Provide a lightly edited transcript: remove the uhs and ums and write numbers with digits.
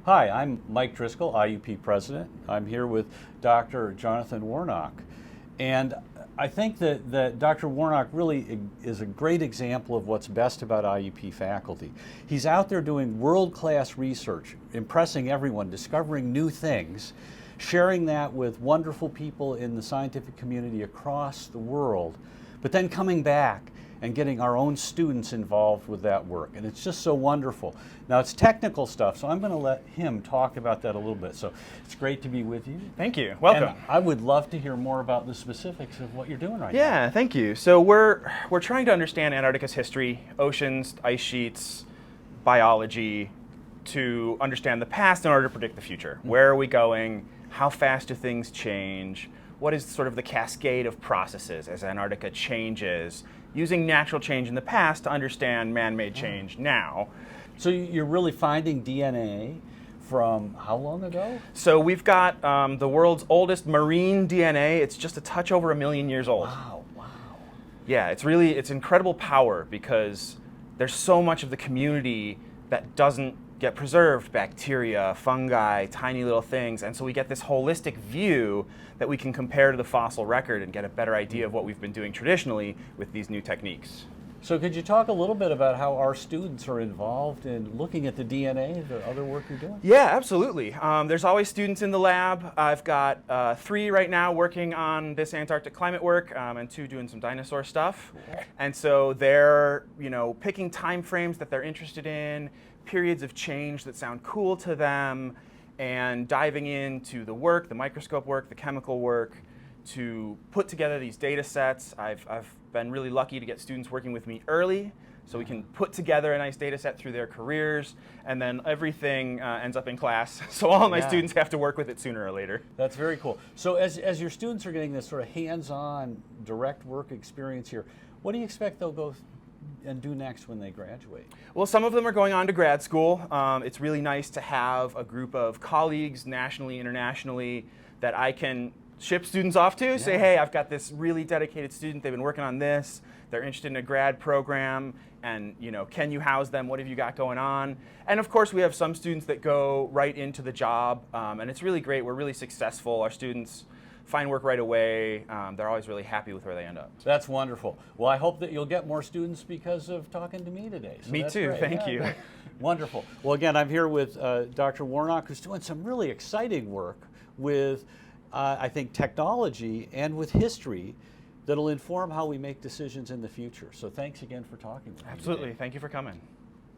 Hi, I'm Mike Driscoll, IUP President. I'm here with Dr. Jonathan Warnock. And I think that Dr. Warnock really is a great example of what's best about IUP faculty. He's out there doing world-class research, impressing everyone, discovering new things, sharing that with wonderful people in the scientific community across the world, but then coming back and getting our own students involved with that work. And it's just so wonderful. Now it's technical stuff, so I'm going to let him talk about that a little bit. So it's great to be with you. Thank you. Welcome. And I would love to hear more about the specifics of what you're doing right now. Yeah, thank you. So we're trying to understand Antarctica's history, oceans, ice sheets, biology, to understand the past in order to predict the future. Where are we going? How fast do things change? What is sort of the cascade of processes as Antarctica changes, using natural change in the past to understand man-made change now. So you're really finding DNA from how long ago? So we've got the world's oldest marine DNA. It's just a touch over 1 million years old. Wow, wow. Yeah, it's incredible power because there's so much of the community that doesn't get preserved, bacteria, fungi, tiny little things, and so we get this holistic view that we can compare to the fossil record and get a better idea of what we've been doing traditionally with these new techniques. So could you talk a little bit about how our students are involved in looking at the DNA, the other work you're doing? Yeah, absolutely. There's always students in the lab. I've got 3 right now working on this Antarctic climate work and 2 doing some dinosaur stuff. Cool. And so they're picking time frames that they're interested in, periods of change that sound cool to them, and diving into the work, the microscope work, the chemical work, to put together these data sets. I've been really lucky to get students working with me early, so we can put together a nice data set through their careers, and then everything ends up in class. So all my students have to work with it sooner or later. That's very cool. So as your students are getting this sort of hands-on, direct work experience here, what do you expect they'll go and do next when they graduate? Well, some of them are going on to grad school. It's really nice to have a group of colleagues nationally, internationally, that I can ship students off to, say, hey, I've got this really dedicated student, they've been working on this, they're interested in a grad program, and can you house them, what have you got going on? And of course we have some students that go right into the job, and it's really great, we're really successful, our students find work right away, they're always really happy with where they end up. That's wonderful. Well, I hope that you'll get more students because of talking to me today. So me too, great. thank you. Wonderful. Well, again, I'm here with Dr. Warnock, who's doing some really exciting work with I think technology and with history that'll inform how we make decisions in the future. So thanks again for talking with me. Absolutely, thank you for coming.